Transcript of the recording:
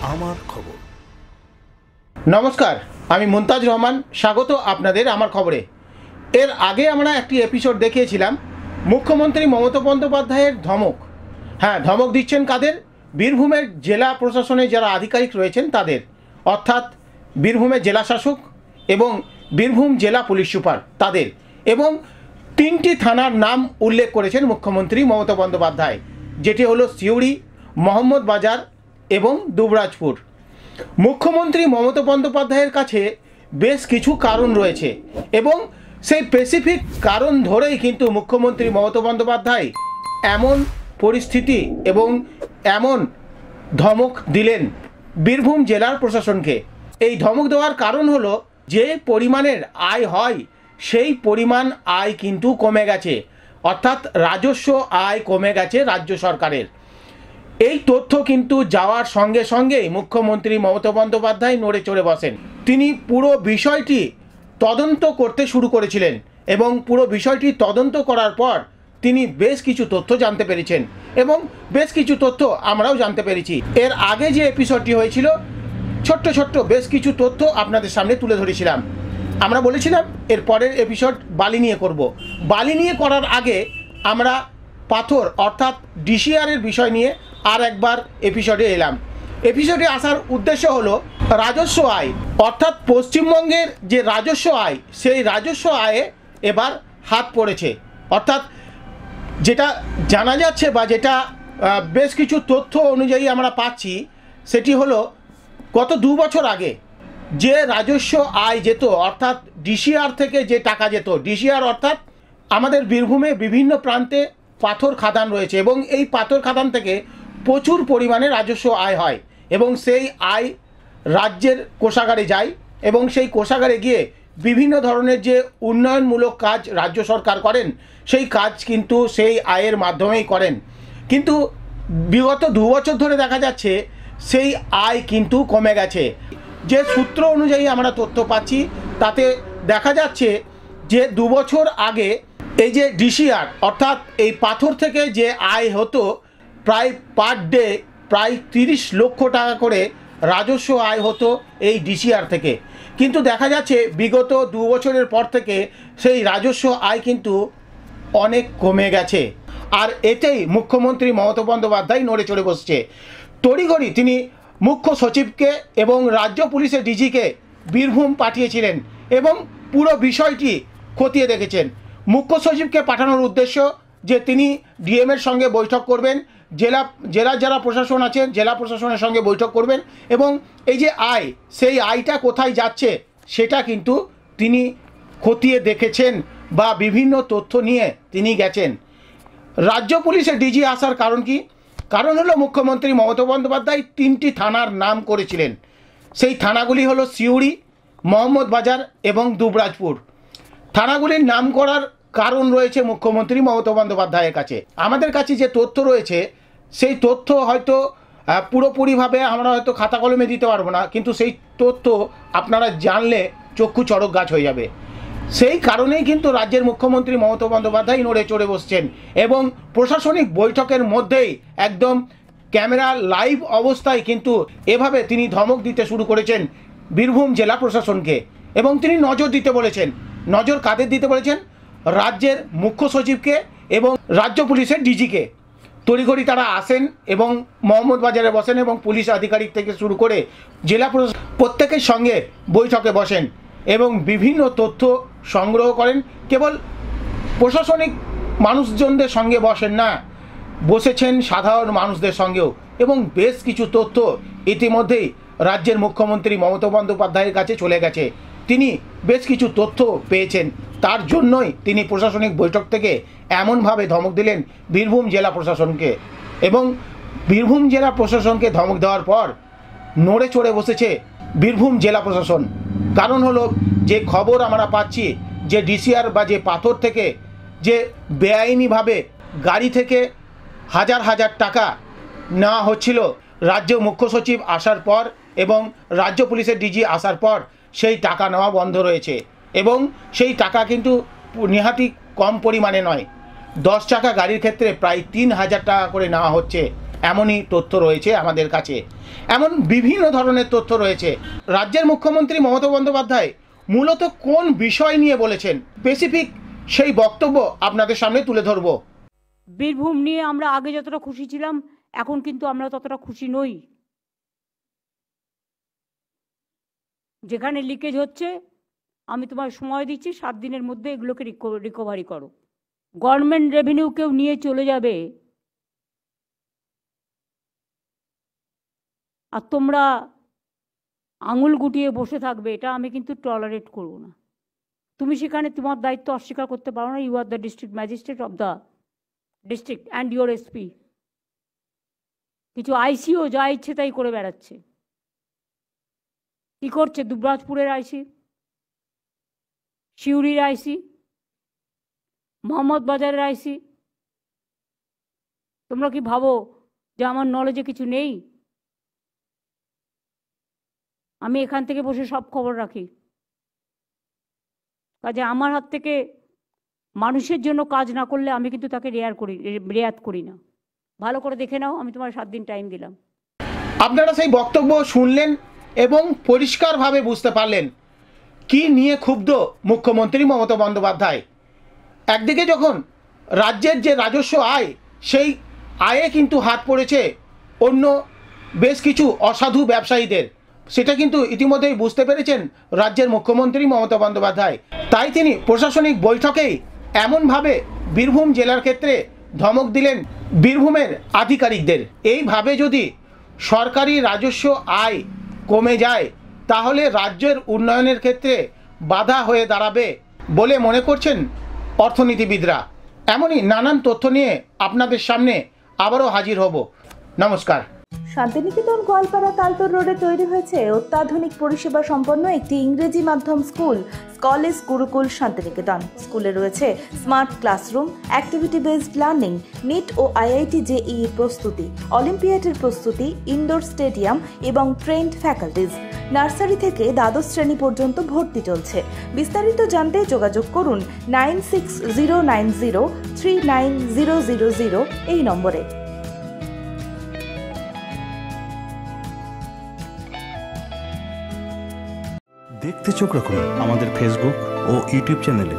আমার খবর। নমস্কার, আমি মুমতাজ রহমান, স্বাগত আপনাদের আমার খবরে। এর আগে আমরা একটি এপিসোড দেখিয়েছিলাম মুখ্যমন্ত্রী মমতা বন্দ্যোপাধ্যায়ের ধমক। হ্যাঁ, ধমক দিচ্ছেন কাদের? বীরভূমের জেলা প্রশাসনে যারা আধিকারিক রয়েছেন তাদের, অর্থাৎ বীরভূমের জেলা শাসক এবং বীরভূম জেলা পুলিশ সুপার তাদের, এবং 3টি থানার নাম উল্লেখ করেছেন মুখ্যমন্ত্রী মমতা বন্দ্যোপাধ্যায়, যেটি হলো সিউড়ি, মহম্মদবাজার এবং দুবরাজপুর। মুখ্যমন্ত্রী মমতা বন্দ্যোপাধ্যায়ের কাছে বেশ কিছু কারণ রয়েছে এবং সেই স্পেসিফিক কারণ ধরেই কিন্তু মুখ্যমন্ত্রী মমতা বন্দ্যোপাধ্যায় এমন পরিস্থিতি এবং এমন ধমক দিলেন বীরভূম জেলার প্রশাসনকে। এই ধমক দেওয়ার কারণ হলো যে পরিমাণের আয় হয় সেই পরিমাণ আয় কিন্তু কমে গেছে, অর্থাৎ রাজস্ব আয় কমে গেছে রাজ্য সরকারের। এই তথ্য কিন্তু যাওয়ার সঙ্গে সঙ্গেই মুখ্যমন্ত্রী মমতা বন্দ্যোপাধ্যায় নড়ে চড়ে বসেন। তিনি পুরো বিষয়টি তদন্ত করতে শুরু করেছিলেন এবং পুরো বিষয়টি তদন্ত করার পর তিনি বেশ কিছু তথ্য জানতে পেরেছেন এবং বেশ কিছু তথ্য আমরাও জানতে পেরেছি। এর আগে যে এপিসোডটি হয়েছিল ছোট্ট ছোট্ট বেশ কিছু তথ্য আপনাদের সামনে তুলে ধরেছিলাম। আমরা বলেছিলাম এর পরের এপিসোড বালি নিয়ে করব। বালি নিয়ে করার আগে আমরা পাথর অর্থাৎ ডিসিআরের বিষয় নিয়ে আর একবার এপিসোডে এলাম। এপিসোডে আসার উদ্দেশ্য হলো রাজস্ব আয়, অর্থাৎ পশ্চিমবঙ্গের যে রাজস্ব আয় সেই রাজস্ব আয়ে এবার হাত পড়েছে। অর্থাৎ যেটা জানা যাচ্ছে বা যেটা বেশ কিছু তথ্য অনুযায়ী আমরা পাচ্ছি সেটি হলো গত 2 বছর আগে যে রাজস্ব আয় যেত, অর্থাৎ ডিসিআর থেকে যে টাকা যেত, ডিসিআর অর্থাৎ আমাদের বীরভূমে বিভিন্ন প্রান্তে পাথর খাদান রয়েছে এবং এই পাথর খাদান থেকে প্রচুর পরিমাণে রাজস্ব আয় হয় এবং সেই আয় রাজ্যের কোষাগারে যায় এবং সেই কোষাগারে গিয়ে বিভিন্ন ধরনের যে উন্নয়নমূলক কাজ রাজ্য সরকার করেন সেই কাজ কিন্তু সেই আয়ের মাধ্যমেই করেন। কিন্তু বিগত 2 বছর ধরে দেখা যাচ্ছে সেই আয় কিন্তু কমে গেছে। যে সূত্র অনুযায়ী আমরা তথ্য পাচ্ছি তাতে দেখা যাচ্ছে যে 2 বছর আগে এই যে ডিসিআর অর্থাৎ এই পাথর থেকে যে আয় হতো প্রায় পার ডে প্রায় 30 লক্ষ টাকা করে রাজস্ব আয় হতো এই ডিসিআর থেকে। কিন্তু দেখা যাচ্ছে বিগত 2 বছরের পর থেকে সেই রাজস্ব আয় কিন্তু অনেক কমে গেছে। আর এতেই মুখ্যমন্ত্রী মমতা বন্দ্যোপাধ্যায় নড়ে চড়ে বসছে। তড়িঘড়ি তিনি মুখ্য সচিবকে এবং রাজ্য পুলিশের ডিজিকে বীরভূম পাঠিয়েছিলেন এবং পুরো বিষয়টি খতিয়ে দেখেছেন। মুখ্য সচিবকে পাঠানোর উদ্দেশ্য যে তিনি ডিএমের সঙ্গে বৈঠক করবেন, জেলা যারা প্রশাসন আছেন জেলা প্রশাসনের সঙ্গে বৈঠক করবেন এবং এই যে আয় সেই আয়টা কোথায় যাচ্ছে সেটা কিন্তু তিনি খতিয়ে দেখেছেন বা বিভিন্ন তথ্য নিয়ে তিনি গেছেন। রাজ্য পুলিশের ডিজি আসার কারণ কি? কারণ হলো মুখ্যমন্ত্রী মমতা বন্দ্যোপাধ্যায় 3টি থানার নাম করেছিলেন। সেই থানাগুলি হলো সিউড়ি, মহম্মদবাজার এবং দুবরাজপুর। থানাগুলির নাম করার কারণ রয়েছে মুখ্যমন্ত্রী মমতা বন্দ্যোপাধ্যায়ের কাছে। আমাদের কাছে যে তথ্য রয়েছে সেই তথ্য হয়তো পুরোপুরিভাবে আমরা হয়তো খাতা কলমে দিতে পারবো না, কিন্তু সেই তথ্য আপনারা জানলে চক্ষু চড়ক গাছ হয়ে যাবে। সেই কারণেই কিন্তু রাজ্যের মুখ্যমন্ত্রী মমতা বন্দ্যোপাধ্যায় নড়ে চড়ে বসছেন এবং প্রশাসনিক বৈঠকের মধ্যেই একদম ক্যামেরা লাইভ অবস্থায় কিন্তু এভাবে তিনি ধমক দিতে শুরু করেছেন বীরভূম জেলা প্রশাসনকে এবং তিনি নজর দিতে বলেছেন। নজর কাদের দিতে বলেছেন? রাজ্যের মুখ্য সচিবকে এবং রাজ্য পুলিশের ডিজিকে। তড়িঘড়ি তারা আসেন এবং মহম্মদবাজারে বসেন এবং পুলিশ আধিকারিক থেকে শুরু করে জেলা প্রত্যেকের সঙ্গে বৈঠকে বসেন এবং বিভিন্ন তথ্য সংগ্রহ করেন। কেবল প্রশাসনিক মানুষজনদের সঙ্গে বসেন না, বসেছেন সাধারণ মানুষদের সঙ্গেও এবং বেশ কিছু তথ্য ইতিমধ্যেই রাজ্যের মুখ্যমন্ত্রী মমতা বন্দ্যোপাধ্যায়ের কাছে চলে গেছে। তিনি বেশ কিছু তথ্য পেয়েছেন, তার জন্যই তিনি প্রশাসনিক বৈঠক থেকে এমনভাবে ধমক দিলেন বীরভূম জেলা প্রশাসনকে এবং বীরভূম জেলা প্রশাসনকে ধমক দেওয়ার পর নড়ে চড়ে বসেছে বীরভূম জেলা প্রশাসন। কারণ হলো যে খবর আমরা পাচ্ছি যে ডিসিআর বা যে পাথর থেকে যে বেআইনিভাবে গাড়ি থেকে হাজার হাজার টাকা নেওয়া হচ্ছিল, রাজ্য মুখ্য সচিব আসার পর এবং রাজ্য পুলিশের ডিজি আসার পর সেই টাকা নেওয়া বন্ধ রয়েছে এবং সেই টাকা কিন্তু নেহাতি কম পরিমাণে নয়। 10 চাকা গাড়ির ক্ষেত্রে প্রায় 3000 টাকা করে নেওয়া হচ্ছে এমনই তথ্য রয়েছে আমাদের কাছে। এমন বিভিন্ন ধরনের তথ্য রয়েছে। রাজ্যের মুখ্যমন্ত্রী মমতা বন্দ্যোপাধ্যায় মূলত কোন বিষয় নিয়ে বলেছেন, স্পেসিফিক সেই বক্তব্য আপনাদের সামনে তুলে ধরব। বীরভূম নিয়ে আমরা আগে যতটা খুশি ছিলাম, এখন কিন্তু আমরা ততটা খুশি নই। যেখানে লিকেজ হচ্ছে, আমি তোমার সময় দিচ্ছি, 7 দিনের মধ্যে এগুলোকে রিকভারি করো। গভর্নমেন্ট রেভিনিউ কেউ নিয়ে চলে যাবে, আর তোমরা আঙুল গুটিয়ে বসে থাকবে, এটা আমি কিন্তু টলারেট করব না। তুমি সেখানে তোমার দায়িত্ব অস্বীকার করতে পারো না। You are the district magistrate of the district and your SP. কিছু আইসিও যা ইচ্ছে তাই করে বেড়াচ্ছে। কী করছে? দুবরাজপুরের আইসি, সিউড়ির আইসি, মোহাম্মদ বাজারের আইসি। তোমরা কি ভাবো যে আমার নলেজে কিছু নেই? আমি এখান থেকে বসে সব খবর রাখি। কাজে আমার হাত থেকে মানুষের জন্য কাজ না করলে আমি কিন্তু তাকে রেয়াত করি না। ভালো করে দেখে নাও, আমি তোমার 7 দিন টাইম দিলাম। আপনারা সেই বক্তব্য শুনলেন এবং পরিষ্কারভাবে বুঝতে পারলেন কি নিয়ে ক্ষুব্ধ মুখ্যমন্ত্রী মমতা বন্দ্যোপাধ্যায়। একদিকে যখন রাজ্যের যে রাজস্ব আয়, সেই আয়ে কিন্তু হাত পড়েছে অন্য বেশ কিছু অসাধু ব্যবসায়ীদের, সেটা কিন্তু ইতিমধ্যেই বুঝতে পেরেছেন রাজ্যের মুখ্যমন্ত্রী মমতা বন্দ্যোপাধ্যায়। তাই তিনি প্রশাসনিক বৈঠকেই এমনভাবে বীরভূম জেলার ক্ষেত্রে ধমক দিলেন বীরভূমের আধিকারিকদের। এইভাবে যদি সরকারি রাজস্ব আয় কমে যায় তাহলে রাজ্যের উন্নয়নের ক্ষেত্রে বাধা হয়ে দাঁড়াবে বলে মনে করছেন অর্থনীতিবিদরা। এমনই নানান তথ্য নিয়ে আপনাদের সামনে আবারও হাজির হব। নমস্কার। শান্তিনিকেতন গোয়ালপাড়া তালতর রোডে তৈরি হয়েছে অত্যাধুনিক পরিষেবা সম্পন্ন একটি ইংরেজি মাধ্যম স্কুল, কলেজ গুরুকুল শান্তিনিকেতন। স্কুলে রয়েছে smart classroom, activity based learning, NEET ও আইআইটি জেইই প্রস্তুতি, অলিম্পিয়াডের প্রস্তুতি, ইনডোর স্টেডিয়াম এবং ট্রেন্ড ফ্যাকাল্টিজ। নার্সারি থেকে দ্বাদশ শ্রেণী পর্যন্ত ভর্তি চলছে। বিস্তারিত জানতে যোগাযোগ করুন 9609039000 এই নম্বরে। দেখতে চোখ রাখুন আমাদের ফেসবুক ও ইউটিউব চ্যানেলে।